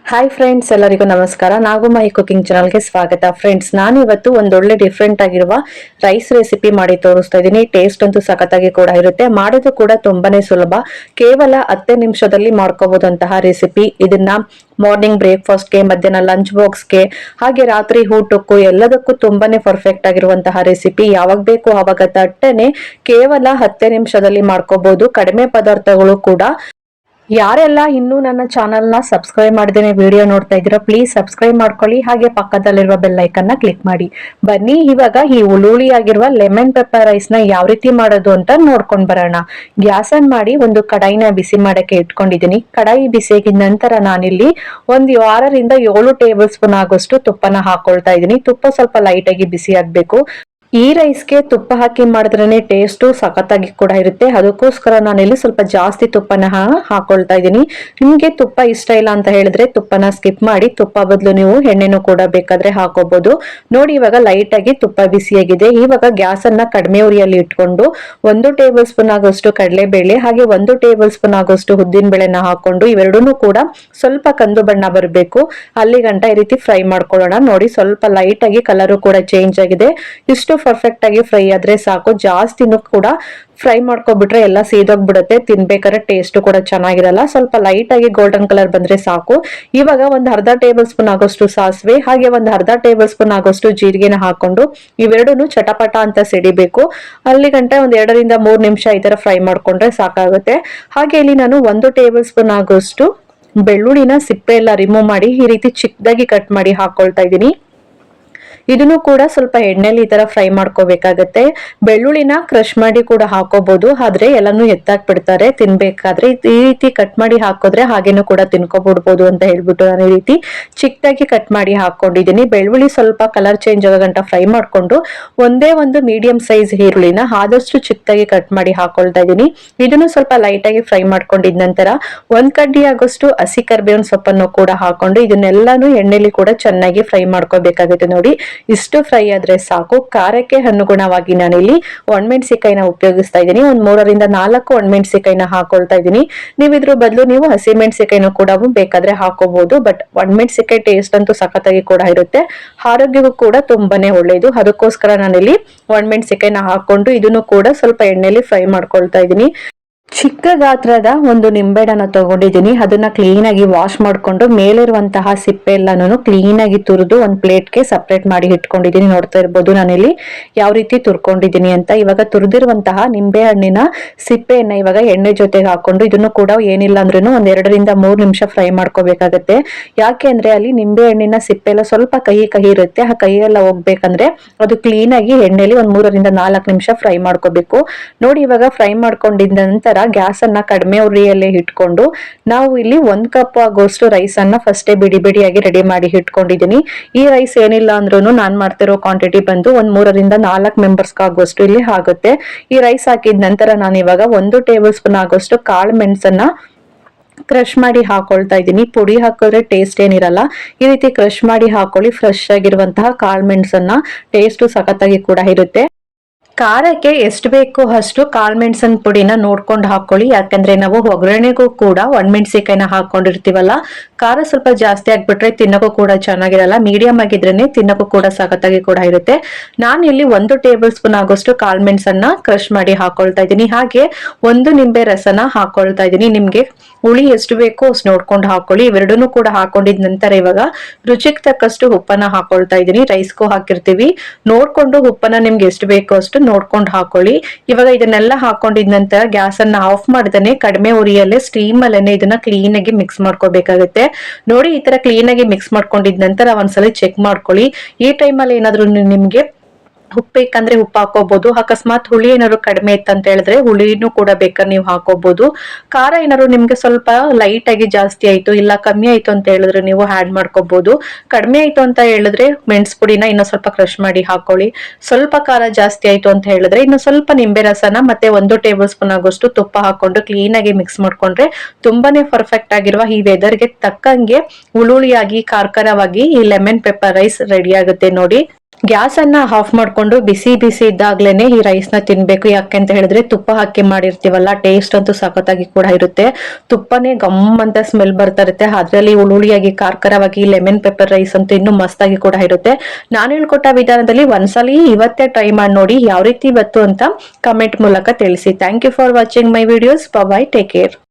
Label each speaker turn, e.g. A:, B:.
A: Hi friends, ಎಲ್ಲರಿಗೂ ನಮಸ್ಕಾರ. ನಾಗುಮಾಯಿ cooking ಚಾನಲ್ಗೆ ಸ್ವಾಗತ. ಫ್ರೆಂಡ್ಸ್, ನಾನು ಇವತ್ತು ಒಂದೊಳ್ಳೆ ಡಿಫ್ರೆಂಟ್ ಆಗಿರುವ ರೈಸ್ ರೆಸಿಪಿ ಮಾಡಿ ತೋರಿಸ್ತಾ ಇದ್ದೀನಿ. ಟೇಸ್ಟ್ ಅಂತೂ ಸಖತ್ತಾಗಿ ಕೂಡ ಇರುತ್ತೆ. ಮಾಡೋದು ಕೂಡ ತುಂಬಾನೇ ಸುಲಭ. ಕೇವಲ 10 ನಿಮಿಷದಲ್ಲಿ ಮಾಡ್ಕೋಬಹುದಂತಹ ರೆಸಿಪಿ. ಇದನ್ನ ಮಾರ್ನಿಂಗ್ ಬ್ರೇಕ್ಫಾಸ್ಟ್ಗೆ, ಮಧ್ಯಾಹ್ನ ಲಂಚ್ ಬಾಕ್ಸ್ಗೆ, ಹಾಗೆ ರಾತ್ರಿ ಊಟಕ್ಕೂ ಎಲ್ಲದಕ್ಕೂ ತುಂಬಾನೇ ಪರ್ಫೆಕ್ಟ್ ಆಗಿರುವಂತಹ ರೆಸಿಪಿ. ಯಾವಾಗ ಬೇಕು ಆವಾಗ ತಟ್ಟನೆ ಕೇವಲ 10 ನಿಮಿಷದಲ್ಲಿ ಮಾಡ್ಕೋಬಹುದು. ಕಡಿಮೆ ಪದಾರ್ಥಗಳು ಕೂಡ. ಯಾರೆಲ್ಲ ಇನ್ನೂ ನನ್ನ ಚಾನೆಲ್ ನ ಸಬ್ಸ್ಕ್ರೈಬ್ ಮಾಡದೇನೆ ವಿಡಿಯೋ ನೋಡ್ತಾ ಇದ್ದೀರಾ, ಪ್ಲೀಸ್ ಸಬ್ಸ್ಕ್ರೈಬ್ ಮಾಡ್ಕೊಳ್ಳಿ. ಹಾಗೆ ಪಕ್ಕದಲ್ಲಿರುವ ಬೆಲ್ ಐಕನ್ ನ ಕ್ಲಿಕ್ ಮಾಡಿ. ಬನ್ನಿ ಇವಾಗ ಈ ಹುಳಿ ಆಗಿರುವ ಲೆಮನ್ ಪೆಪ್ಪರ್ ರೈಸ್ ನ ಯಾವ ರೀತಿ ಮಾಡೋದು ಅಂತ ನೋಡ್ಕೊಂಡ್ ಬರೋಣ. ಗ್ಯಾಸ್ ಆನ್ ಮಾಡಿ ಒಂದು ಕಡಾಯಿನ ಬಿಸಿ ಮಾಡಕ್ಕೆ ಇಟ್ಕೊಂಡಿದ್ದೀನಿ. ಕಡಾಯಿ ಬಿಸಿಯಾಗಿದ ನಂತರ ನಾನಿಲ್ಲಿ ಒಂದು 6ರಿಂದ 7 ಟೇಬಲ್ ಸ್ಪೂನ್ ಆಗೋಷ್ಟು ತುಪ್ಪನ ಹಾಕೊಳ್ತಾ ಇದ್ದೀನಿ. ತುಪ್ಪ ಸ್ವಲ್ಪ ಲೈಟ್ ಆಗಿ ಬಿಸಿ ಆಗ್ಬೇಕು. ಈ ರೈಸ್ಗೆ ತುಪ್ಪ ಹಾಕಿ ಮಾಡಿದ್ರೇನೆ ಟೇಸ್ಟ್ ಸಖತ್ತಾಗಿ ಕೂಡ ಇರುತ್ತೆ. ಅದಕ್ಕೋಸ್ಕರ ನಾನಿಲ್ಲಿ ಸ್ವಲ್ಪ ಜಾಸ್ತಿ ತುಪ್ಪನ ಹಾಕೊಳ್ತಾ ಇದ್ದೀನಿ. ನಿಮ್ಗೆ ತುಪ್ಪ ಇಷ್ಟ ಇಲ್ಲ ಅಂತ ಹೇಳಿದ್ರೆ ತುಪ್ಪನ ಸ್ಕಿಪ್ ಮಾಡಿ, ತುಪ್ಪ ಬದಲು ನೀವು ಎಣ್ಣೆನೂ ಕೂಡ ಬೇಕಾದ್ರೆ ಹಾಕೋಬಹುದು. ನೋಡಿ, ಇವಾಗ ಲೈಟ್ ಆಗಿ ತುಪ್ಪ ಬಿಸಿಯಾಗಿದೆ. ಇವಾಗ ಗ್ಯಾಸ್ ಅನ್ನ ಕಡಿಮೆ ಉರಿಯಲ್ಲಿ ಇಟ್ಕೊಂಡು 1 ಟೇಬಲ್ ಸ್ಪೂನ್ ಆಗೋಷ್ಟು ಕಡಲೆಬೇಳೆ ಹಾಗೆ 1 ಟೇಬಲ್ ಸ್ಪೂನ್ ಆಗೋಷ್ಟು ಉದ್ದಿನ ಬೇಳೆನ ಹಾಕೊಂಡು ಇವೆರಡನ್ನೂ ಕೂಡ ಸ್ವಲ್ಪ ಕಂದು ಬಣ್ಣ ಬರಬೇಕು ಅಲ್ಲಿ ಗಂಟ ಈ ರೀತಿ ಫ್ರೈ ಮಾಡ್ಕೊಳ್ಳೋಣ. ನೋಡಿ, ಸ್ವಲ್ಪ ಲೈಟ್ ಆಗಿ ಕಲರು ಕೂಡ ಚೇಂಜ್ ಆಗಿದೆ. ಇಷ್ಟು ಪರ್ಫೆಕ್ಟ್ ಆಗಿ ಫ್ರೈ ಆದ್ರೆ ಸಾಕು. ಜಾಸ್ತಿನೂ ಕೂಡ ಫ್ರೈ ಮಾಡ್ಕೊಬಿಟ್ರೆ ಎಲ್ಲ ಸೀದೋಗ್ಬಿಡುತ್ತೆ. ತಿನ್ಬೇಕಾದ್ರೆ ಟೇಸ್ಟ್ ಕೂಡ ಚೆನ್ನಾಗಿರಲ್ಲ. ಸ್ವಲ್ಪ ಲೈಟ್ ಆಗಿ ಗೋಲ್ಡನ್ ಕಲರ್ ಬಂದ್ರೆ ಸಾಕು. ಇವಾಗ ಒಂದು ಅರ್ಧ ಟೇಬಲ್ ಸ್ಪೂನ್ ಆಗೋಷ್ಟು ಸಾಸಿವೆ ಹಾಗೆ ಒಂದು ಅರ್ಧ ಟೇಬಲ್ ಸ್ಪೂನ್ ಆಗೋಷ್ಟು ಜೀರಿಗೆನ ಹಾಕೊಂಡು ಇವೆರಡನ್ನು ಚಟಪಟ ಅಂತ ಸಿಡಿಬೇಕು. ಅಲ್ಲಿ ಗಂಟ ಒಂದ್ 2ರಿಂದ 3 ನಿಮಿಷ ಈ ತರ ಫ್ರೈ ಮಾಡ್ಕೊಂಡ್ರೆ ಸಾಕಾಗುತ್ತೆ. ಹಾಗೆ ಇಲ್ಲಿ ನಾನು 1 ಟೇಬಲ್ ಸ್ಪೂನ್ ಆಗೋಷ್ಟು ಬೆಳ್ಳುಳ್ಳಿನ ಸಿಪ್ಪೆ ಎಲ್ಲ ರಿಮೂವ್ ಮಾಡಿ ಈ ರೀತಿ ಚಿಕ್ಕದಾಗಿ ಕಟ್ ಮಾಡಿ ಹಾಕೊಳ್ತಾ ಇದ್ದೀನಿ. ಇದನ್ನು ಕೂಡ ಸ್ವಲ್ಪ ಎಣ್ಣೆಲಿ ಈ ತರ ಫ್ರೈ ಮಾಡ್ಕೋಬೇಕಾಗತ್ತೆ. ಬೆಳ್ಳುಳ್ಳಿನ ಕ್ರಶ್ ಮಾಡಿ ಕೂಡ ಹಾಕೋಬಹುದು, ಆದ್ರೆ ಎಲ್ಲಾನು ಎತ್ತಾಕ್ ಬಿಡ್ತಾರೆ ತಿನ್ಬೇಕಾದ್ರೆ. ಈ ರೀತಿ ಕಟ್ ಮಾಡಿ ಹಾಕೋದ್ರೆ ಹಾಗೇನು ಕೂಡ ತಿನ್ಕೋಬಿಡ್ಬೋದು ಅಂತ ಹೇಳ್ಬಿಟ್ಟು ನಾನು ಈ ರೀತಿ ಚಿಕ್ಕದಾಗಿ ಕಟ್ ಮಾಡಿ ಹಾಕೊಂಡಿದ್ದೀನಿ. ಬೆಳ್ಳುಳ್ಳಿ ಸ್ವಲ್ಪ ಕಲರ್ ಚೇಂಜ್ ಆಗೋ ಗಂಟ ಫ್ರೈ ಮಾಡ್ಕೊಂಡು ಒಂದೇ ಒಂದು ಮೀಡಿಯಂ ಸೈಜ್ ಈರುಳ್ಳಿನ ಆದಷ್ಟು ಚಿಕ್ಕದಾಗಿ ಕಟ್ ಮಾಡಿ ಹಾಕೊಳ್ತಾ ಇದ್ದೀನಿ. ಇದನ್ನು ಸ್ವಲ್ಪ ಲೈಟ್ ಆಗಿ ಫ್ರೈ ಮಾಡ್ಕೊಂಡಿದ ನಂತರ 1 ಕಡ್ಡಿ ಆಗೋಷ್ಟು ಹಸಿ ಕರಿಬೇವಿನ ಸೊಪ್ಪನ್ನು ಕೂಡ ಹಾಕೊಂಡು ಇದನ್ನೆಲ್ಲಾನು ಎಣ್ಣೆಲಿ ಕೂಡ ಚೆನ್ನಾಗಿ ಫ್ರೈ ಮಾಡ್ಕೋಬೇಕಾಗುತ್ತೆ. ನೋಡಿ, ಇಷ್ಟು ಫ್ರೈ ಆದ್ರೆ ಸಾಕು. ಖಾರಕ್ಕೆ ಅನುಗುಣವಾಗಿ ನಾನಿಲ್ಲಿ ಒಣಮೆಣಸಿಕಾಯಿನ ಉಪಯೋಗಿಸ್ತಾ ಇದ್ದೀನಿ. ಒಂದ್ 3ರಿಂದ 4 ಒಣಮೆಣಸಿಕಾಯಿನ ಹಾಕೊಳ್ತಾ ಇದ್ದೀನಿ. ನೀವು ಇದ್ರ ಬದಲು ನೀವು ಹಸಿ ಮೆಣಸಿಕಾಯಿನೂ ಕೂಡ ಬೇಕಾದ್ರೆ ಹಾಕೋಬಹುದು. ಬಟ್ ಒಣಮೆಣಸಿಕಾಯಿ ಟೇಸ್ಟ್ ಅಂತೂ ಸಖತ್ತಾಗಿ ಕೂಡ ಇರುತ್ತೆ. ಆರೋಗ್ಯಕ್ಕೂ ಕೂಡ ತುಂಬಾನೇ ಒಳ್ಳೇದು. ಅದಕ್ಕೋಸ್ಕರ ನಾನಿಲ್ಲಿ ಒಣಮೆಣಸಿಕಾಯಿನ ಹಾಕೊಂಡು ಇದನ್ನು ಕೂಡ ಸ್ವಲ್ಪ ಎಣ್ಣೆಲಿ ಫ್ರೈ ಮಾಡ್ಕೊಳ್ತಾ ಇದ್ದೀನಿ. ಚಿಕ್ಕ ಗಾತ್ರದ ಒಂದು ನಿಂಬೆಹಣ್ಣನ್ನ ತಗೊಂಡಿದ್ದೀನಿ. ಅದನ್ನ ಕ್ಲೀನ್ ಆಗಿ ವಾಶ್ ಮಾಡ್ಕೊಂಡು ಮೇಲಿರುವಂತಹ ಸಿಪ್ಪೆ ಎಲ್ಲಾನು ಕ್ಲೀನ್ ಆಗಿ ತುರಿದು ಒಂದು ಪ್ಲೇಟ್ಗೆ ಸಪರೇಟ್ ಮಾಡಿ ಇಟ್ಕೊಂಡಿದ್ದೀನಿ. ನೋಡ್ತಾ ಇರ್ಬೋದು ನಾನಿಲ್ಲಿ ಯಾವ ರೀತಿ ತುರ್ಕೊಂಡಿದ್ದೀನಿ ಅಂತ. ಇವಾಗ ತುರಿದಿರುವಂತಹ ನಿಂಬೆ ಹಣ್ಣಿನ ಸಿಪ್ಪೆಯನ್ನ ಇವಾಗ ಎಣ್ಣೆ ಜೊತೆಗೆ ಹಾಕೊಂಡು ಇದನ್ನು ಕೂಡ ಏನಿಲ್ಲ ಅಂದ್ರೂ ಒಂದ್ 2ರಿಂದ 3 ನಿಮಿಷ ಫ್ರೈ ಮಾಡ್ಕೋಬೇಕಾಗತ್ತೆ. ಯಾಕೆ ಅಂದ್ರೆ ಅಲ್ಲಿ ನಿಂಬೆ ಹಣ್ಣಿನ ಸಿಪ್ಪೆ ಎಲ್ಲ ಸ್ವಲ್ಪ ಕಹಿ ಕಹಿ ಇರುತ್ತೆ. ಆ ಕಹಿ ಎಲ್ಲ ಹೋಗ್ಬೇಕಂದ್ರೆ ಅದು ಕ್ಲೀನ್ ಆಗಿ ಎಣ್ಣೆಲಿ ಒಂದ್ 3ರಿಂದ 4 ನಿಮಿಷ ಫ್ರೈ ಮಾಡ್ಕೋಬೇಕು. ನೋಡಿ, ಇವಾಗ ಫ್ರೈ ಮಾಡ್ಕೊಂಡಿದ್ದ ನಂತರ ಗ್ಯಾಸ್ ಅನ್ನ ಕಡಿಮೆ ಉರಿಯಲ್ಲೇ ಇಟ್ಕೊಂಡು ನಾವು ಇಲ್ಲಿ 1 ಕಪ್ ಆಗೋಷ್ಟು ರೈಸ್ ಅನ್ನ ಫಸ್ಟೇ ಬಿಡಿ ಬಿಡಿಯಾಗಿ ರೆಡಿ ಮಾಡಿ ಇಟ್ಕೊಂಡಿದ್ದೀನಿ. ಈ ರೈಸ್ ಏನಿಲ್ಲ ಅಂದ್ರೂ ನಾನ್ ಮಾಡ್ತಿರೋ ಕ್ವಾಂಟಿಟಿ ಬಂದು ಒಂದ್ 3ರಿಂದ 4 ಮೆಂಬರ್ಸ್ ಆಗೋಷ್ಟು ಇಲ್ಲಿ ಆಗುತ್ತೆ. ಈ ರೈಸ್ ಹಾಕಿದ ನಂತರ ನಾನು ಇವಾಗ 1 ಟೇಬಲ್ ಸ್ಪೂನ್ ಆಗೋಷ್ಟು ಕಾಳು ಮೆಣಸನ್ನ ಕ್ರಶ್ ಮಾಡಿ ಹಾಕೊಳ್ತಾ ಇದ್ದೀನಿ. ಪುಡಿ ಹಾಕಿದ್ರೆ ಟೇಸ್ಟ್ ಏನಿರಲ್ಲ. ಈ ರೀತಿ ಕ್ರಶ್ ಮಾಡಿ ಹಾಕೊಳ್ಳಿ. ಫ್ರೆಶ್ ಆಗಿರುವಂತಹ ಕಾಳು ಮೆಣಸನ್ನ ಟೇಸ್ಟ್ ಸಖತ್ತಾಗಿ ಕೂಡ ಇರುತ್ತೆ. ಖಾರಕ್ಕೆ ಎಷ್ಟು ಬೇಕು ಅಷ್ಟು ಕಾಳ್ಮೆಣಸಿನ ಪುಡಿನ ನೋಡ್ಕೊಂಡು ಹಾಕೊಳ್ಳಿ. ಯಾಕಂದ್ರೆ ನಾವು ಒಗ್ಗರಣೆಗೂ ಕೂಡ ಒಣಮೆಣಸಿಕಾಯಿನ ಹಾಕೊಂಡಿರ್ತೀವಲ್ಲ, ಖಾರ ಸ್ವಲ್ಪ ಜಾಸ್ತಿ ಆಗ್ಬಿಟ್ರೆ ತಿನ್ನಕ್ಕೂ ಕೂಡ ಚೆನ್ನಾಗಿರಲ್ಲ. ಮೀಡಿಯಂ ಆಗಿದ್ರೇನೆ ತಿನ್ನಕ್ಕೂ ಕೂಡ ಸಖತ್ತಾಗಿ ಕೂಡ ಇರುತ್ತೆ. ನಾನು ಇಲ್ಲಿ 1 ಟೇಬಲ್ ಸ್ಪೂನ್ ಆಗೋಷ್ಟು ಕಾಳ್ಮೆಣಸನ್ನ ಕ್ರಶ್ ಮಾಡಿ ಹಾಕೊಳ್ತಾ ಇದ್ದೀನಿ. ಹಾಗೆ 1 ನಿಂಬೆ ರಸನ ಹಾಕೊಳ್ತಾ ಇದ್ದೀನಿ. ನಿಮ್ಗೆ ಹುಳಿ ಎಷ್ಟು ಬೇಕೋ ಅಷ್ಟು ನೋಡ್ಕೊಂಡು ಹಾಕೊಳ್ಳಿ. ಇವೆರಡನ್ನೂ ಕೂಡ ಹಾಕೊಂಡಿದ ನಂತರ ಇವಾಗ ರುಚಿಗೆ ತಕ್ಕಷ್ಟು ಉಪ್ಪನ್ನ ಹಾಕೊಳ್ತಾ ಇದ್ದೀನಿ. ರೈಸ್ಗೂ ಹಾಕಿರ್ತೀವಿ, ನೋಡ್ಕೊಂಡು ಉಪ್ಪನ್ನ ನಿಮ್ಗೆ ಎಷ್ಟು ಬೇಕೋ ಅಷ್ಟು ನೋಡ್ಕೊಂಡು ಹಾಕೊಳ್ಳಿ. ಇವಾಗ ಇದನ್ನೆಲ್ಲ ಹಾಕೊಂಡಿದ ನಂತರ ಗ್ಯಾಸ್ ಅನ್ನ ಆಫ್ ಮಾಡ್ದೇನೆ ಕಡಿಮೆ ಉರಿಯಲ್ಲೇ ಸ್ಟೀಮ್ ಅಲ್ಲೇನೆ ಇದನ್ನ ಕ್ಲೀನ್ ಆಗಿ ಮಿಕ್ಸ್ ಮಾಡ್ಕೋಬೇಕಾಗುತ್ತೆ. ನೋಡಿ, ಈ ತರ ಕ್ಲೀನ್ ಆಗಿ ಮಿಕ್ಸ್ ಮಾಡ್ಕೊಂಡಿದ ನಂತರ ಒಂದ್ಸಲ ಚೆಕ್ ಮಾಡ್ಕೊಳ್ಳಿ. ಈ ಟೈಮಲ್ಲಿ ಏನಾದ್ರು ನಿಮ್ಗೆ ಉಪ್ಪು ಬೇಕಂದ್ರೆ ಉಪ್ಪು ಹಾಕೋಬಹುದು. ಅಕಸ್ಮಾತ್ ಹುಳಿ ಏನಾದ್ರು ಕಡಿಮೆ ಇತ್ತಂತ ಹೇಳಿದ್ರೆ ಹುಳಿನೂ ಕೂಡ ಬೇಕಾದ್ರೆ ನೀವು ಹಾಕೋಬಹುದು. ಖಾರ ಏನಾದ್ರು ನಿಮ್ಗೆ ಸ್ವಲ್ಪ ಲೈಟ್ ಆಗಿ ಜಾಸ್ತಿ ಆಯ್ತು ಇಲ್ಲ ಕಮ್ಮಿ ಆಯ್ತು ಅಂತ ಹೇಳಿದ್ರೆ ನೀವು ಆಡ್ ಮಾಡ್ಕೋಬಹುದು. ಕಡಿಮೆ ಆಯ್ತು ಅಂತ ಹೇಳಿದ್ರೆ ಮೆಣಸು ಪುಡಿನ ಇನ್ನೂ ಸ್ವಲ್ಪ ಕ್ರಶ್ ಮಾಡಿ ಹಾಕೊಳ್ಳಿ. ಸ್ವಲ್ಪ ಖಾರ ಜಾಸ್ತಿ ಆಯ್ತು ಅಂತ ಹೇಳಿದ್ರೆ ಇನ್ನು ಸ್ವಲ್ಪ ನಿಂಬೆ ರಸನ ಮತ್ತೆ 1 ಟೇಬಲ್ ಸ್ಪೂನ್ ಆಗೋಷ್ಟು ತುಪ್ಪ ಹಾಕೊಂಡು ಕ್ಲೀನ್ ಆಗಿ ಮಿಕ್ಸ್ ಮಾಡ್ಕೊಂಡ್ರೆ ತುಂಬಾನೇ ಪರ್ಫೆಕ್ಟ್ ಆಗಿರುವ ಈ ವೆದರ್ಗೆ ತಕ್ಕಂಗೆ ಹುಳುಳಿಯಾಗಿ ಖಾರವಾಗಿ ಈ ಲೆಮನ್ ಪೆಪ್ಪರ್ ರೈಸ್ ರೆಡಿ ಆಗುತ್ತೆ. ನೋಡಿ, ಗ್ಯಾಸ್ ಅನ್ನ ಆಫ್ ಮಾಡ್ಕೊಂಡು ಬಿಸಿ ಬಿಸಿ ಇದ್ದಾಗ್ಲೇನೆ ಈ ರೈಸ್ ನ ತಿನ್ಬೇಕು. ಯಾಕೆ ಅಂತ ಹೇಳಿದ್ರೆ ತುಪ್ಪ ಹಾಕಿ ಮಾಡಿರ್ತೀವಲ್ಲ, ಟೇಸ್ಟ್ ಅಂತೂ ಸಖತ್ತಾಗಿ ಕೂಡ ಇರುತ್ತೆ. ತುಪ್ಪನೇ ಗಮ್ ಅಂತ ಸ್ಮೆಲ್ ಬರ್ತಾ ಇರುತ್ತೆ. ಅದ್ರಲ್ಲಿ ಹುಳಿಯಾಗಿ ಕಾರ್ಕರವಾಗಿ ಲೆಮನ್ ಪೆಪ್ಪರ್ ರೈಸ್ ಅಂತೂ ಇನ್ನೂ ಮಸ್ತಾಗಿ ಕೂಡ ಇರುತ್ತೆ. ನಾನು ಹೇಳ್ಕೊಟ್ಟ ವಿಧಾನದಲ್ಲಿ ಒಂದ್ಸಲಿ ಇವತ್ತೇ ಟ್ರೈ ಮಾಡಿ ನೋಡಿ, ಯಾವ ರೀತಿ ಇವತ್ತು ಅಂತ ಕಮೆಂಟ್ ಮೂಲಕ ತಿಳಿಸಿ. Thank you for watching my videos. Bye, take care.